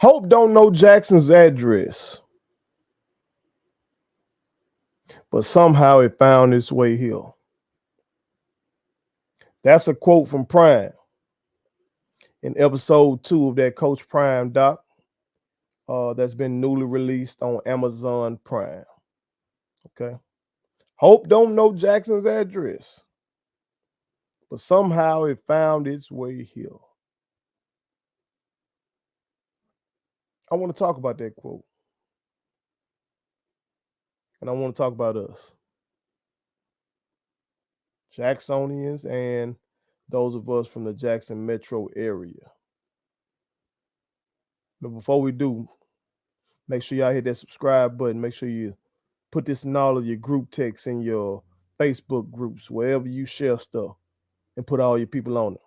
Hope don't know Jackson's address, but somehow it found its way here. That's a quote from Prime in episode 2 of that Coach Prime doc that's been newly released on Amazon Prime. Okay. Hope don't know Jackson's address, but somehow it found its way here. I want to talk about that quote. And I want to talk about us, Jacksonians, and those of us from the Jackson metro area. But before we do, make sure y'all hit that subscribe button. Make sure you put this in all of your group texts in your Facebook groups, wherever you share stuff, and put all your people on it.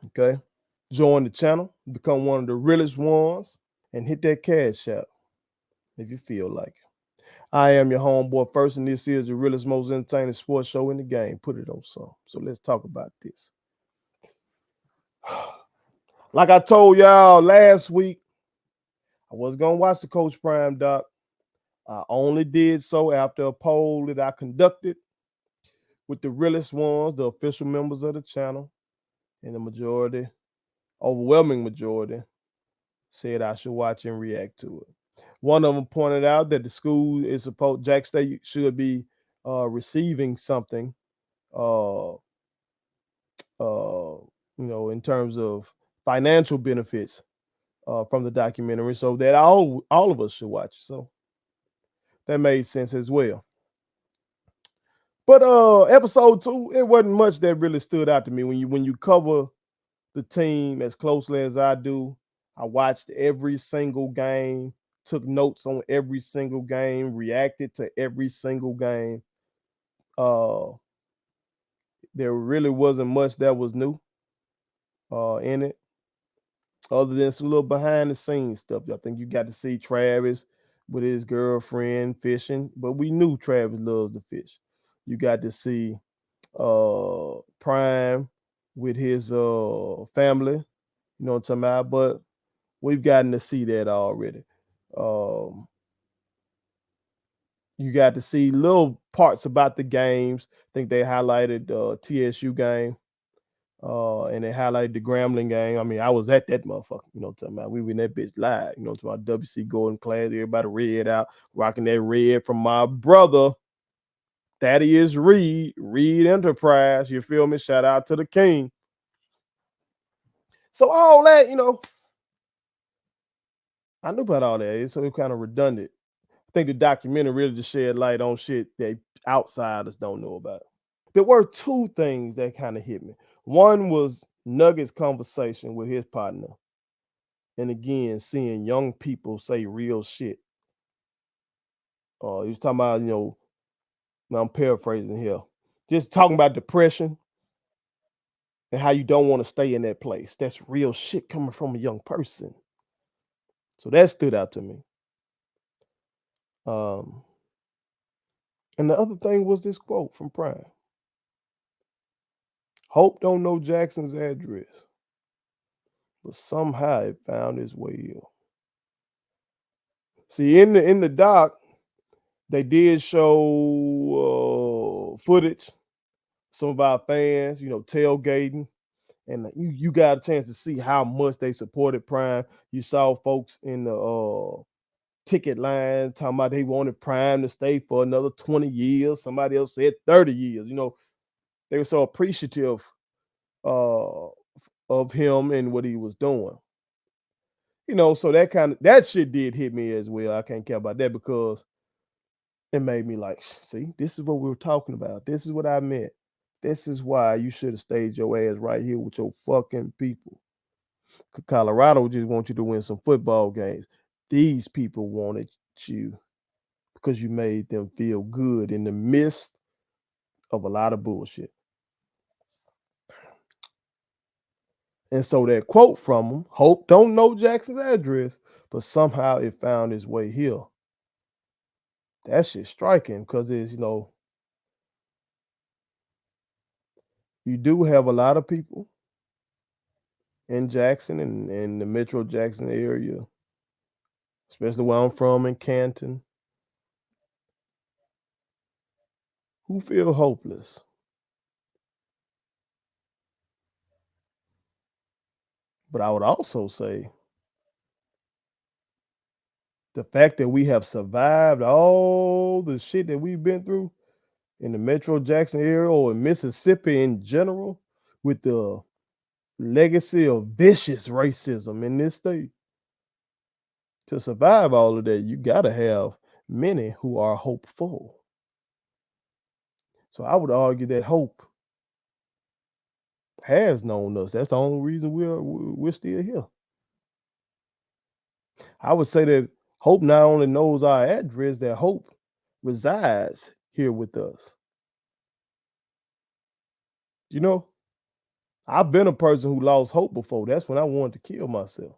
Okay? Join the channel, become one of the realest ones, and hit that Cashapp if you feel like it. I am your homeboy first, and this is the realest, most entertaining sports show in the game. Put it on some. So let's talk about this. Like I told y'all last week, I was going to watch the Coach Prime doc. I only did so after a poll that I conducted with the realest ones, the official members of the channel, and the majority, overwhelming majority, said I should watch and react to it. One of them pointed out that the school is supposed, Jack State should be receiving something, in terms of financial benefits from the documentary, so that all of us should watch. So that made sense as well. But episode 2, it wasn't much that really stood out to me. When you cover the team as closely as I do, I watched every single game, took notes on every single game, reacted to every single game. There really wasn't much that was new in it, other than some little behind the scenes stuff. I think you got to see Travis with his girlfriend fishing, but we knew Travis loves to fish. You got to see Prime with his family, you know what I'm talking about? But we've gotten to see that already. You got to see little parts about the games. I think they highlighted TSU game, and they highlighted the Grambling game. I mean, I was at that motherfucker, you know what I'm talking about? We were in that bitch live, you know what I'm talking about? WC Golden class, everybody red out, rocking that red from my brother, Thaddeus Reed Enterprise. You feel me? Shout out to the king. So all that, I knew about all that. So it's kind of redundant. I think the documentary really just shed light on shit that outsiders don't know about. There were 2 things that kind of hit me. One was Nugget's conversation with his partner. And again, seeing young people say real shit. He was talking about, now I'm paraphrasing here, just talking about depression and how you don't want to stay in that place. That's real shit coming from a young person. So that stood out to me. And the other thing was this quote from Prime. Hope don't know Jackson's address, but somehow it found its way here. See, in the doc, they did show footage, some of our fans, tailgating, and you got a chance to see how much they supported Prime. You saw folks in the ticket line talking about they wanted Prime to stay for another 20 years. Somebody else said 30 years. They were so appreciative of him and what he was doing. So that shit did hit me as well. I can't care about that because it made me like, see, this is what we were talking about. This is what I meant. This is why you should have stayed your ass right here with your fucking people. Colorado just want you to win some football games. These people wanted you because you made them feel good in the midst of a lot of bullshit. And so that quote from him, Hope don't know Jackson's address, but somehow it found its way here. That shit's striking because it's, you do have a lot of people in Jackson and the Metro Jackson area, especially where I'm from in Canton, who feel hopeless. But I would also say the fact that we have survived all the shit that we've been through in the Metro Jackson area or in Mississippi in general, with the legacy of vicious racism in this state, to survive all of that, you got to have many who are hopeful. So I would argue that hope has known us. That's the only reason we're still here. I would say that hope not only knows our address, that hope resides here with us. You know, I've been a person who lost hope before. That's when I wanted to kill myself.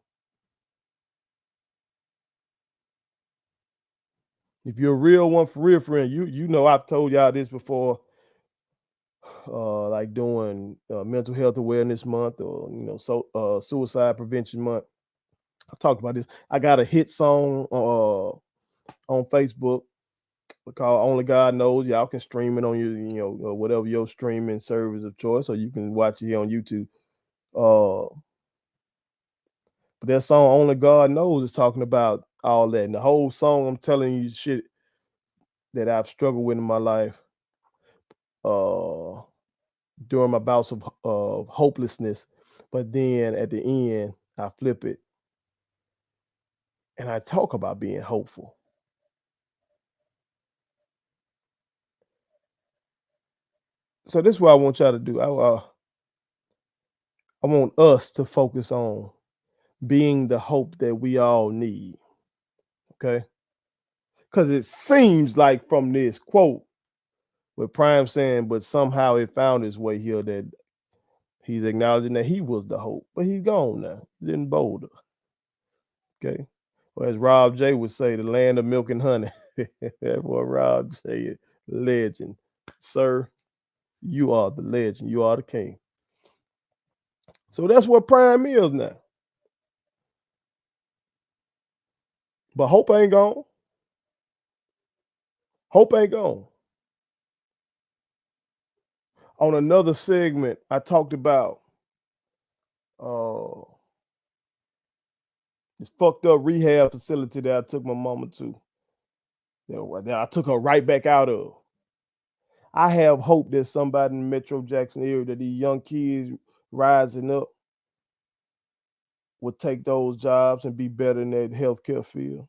If you're a real one for real friend, you know I've told y'all this before, like doing mental health awareness month or suicide prevention month. I talked about this. I got a hit song on Facebook called "Only God Knows." Y'all can stream it on your whatever your streaming service of choice, or you can watch it here on YouTube. Uh, but that song "Only God Knows" is talking about all that, and the whole song I'm telling you shit that I've struggled with in my life. Uh, During my bouts of hopelessness, but then at the end, I flip it and I talk about being hopeful. So this is what I want y'all to do. I want us to focus on being the hope that we all need. Okay, because it seems like from this quote with Prime saying, but somehow it found its way here that he's acknowledging that he was the hope, but he's gone now. He's in Boulder. Okay. Or as Rob J would say, the land of milk and honey. That boy Rob J, legend. Sir, you are the legend. You are the king. So that's what Prime is now. But hope ain't gone. Hope ain't gone. On another segment, I talked about uh this fucked up rehab facility that I took my mama to. That I took her right back out of. I have hope that somebody in the Metro Jackson area, that these young kids rising up would take those jobs and be better in that healthcare field.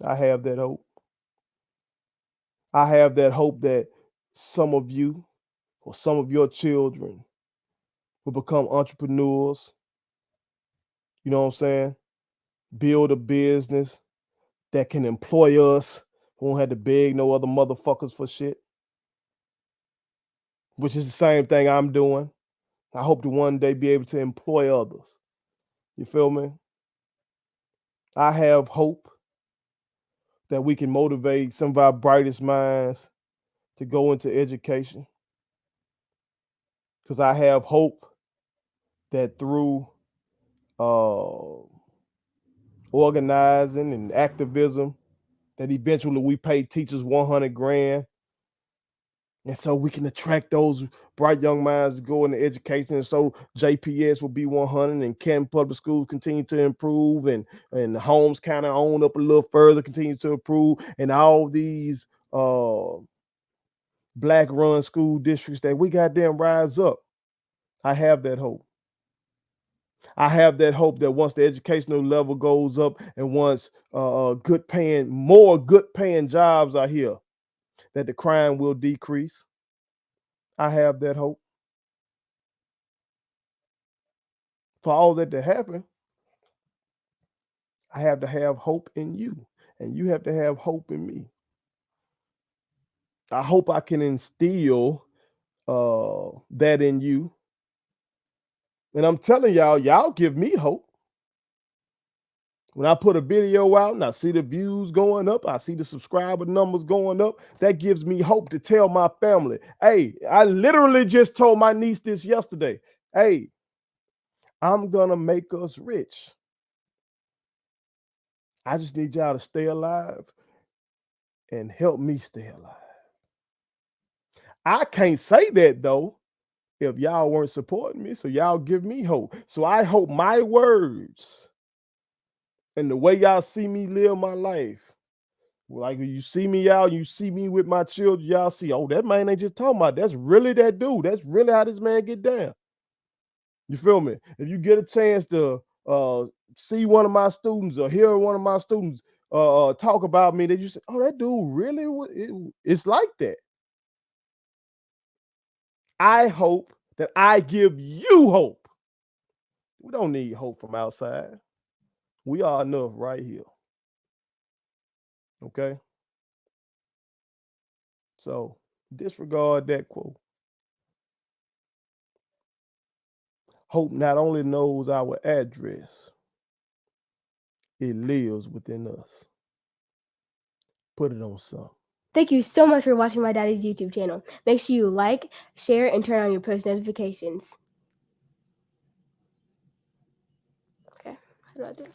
I have that hope. I have that hope that some of you or some of your children will become entrepreneurs. You know what I'm saying? Build a business that can employ us. Won't have to beg no other motherfuckers for shit, which is the same thing I'm doing. I hope to one day be able to employ others. You feel me? I have hope that we can motivate some of our brightest minds to go into education. Because I have hope that through uh, organizing and activism, that eventually we pay teachers 100 grand. And so we can attract those bright young minds to go into education. And so JPS will be 100 and Canton Public Schools continue to improve and homes kind of own up a little further, continue to improve. And all these black run school districts that we goddamn rise up. I have that hope. I have that hope that once the educational level goes up and once more good paying jobs are here, that the crime will decrease. I have that hope. For all that to happen, I have to have hope in you, and you have to have hope in me. I hope I can instill that in you. And I'm telling y'all give me hope. When I put a video out and I see the views going up, I see the subscriber numbers going up, that gives me hope to tell my family, hey, I literally just told my niece this yesterday. Hey, I'm gonna make us rich. I just need y'all to stay alive and help me stay alive. I can't say that though if y'all weren't supporting me. So y'all give me hope. So I hope my words and the way y'all see me live my life, like when you see me out, you see me with my children, y'all see, oh, that man ain't just talking about. That's really that dude. That's really how this man get down. You feel me? If you get a chance to see one of my students or hear one of my students talk about me, that you say, oh, that dude really, it's like that. I hope that I give you hope. We don't need hope from outside. We are enough right here. Okay? So disregard that quote. Hope not only knows our address, it lives within us. Put it on something. Thank you so much for watching my daddy's YouTube channel. Make sure you like, share, and turn on your post notifications. Okay, how do I do it?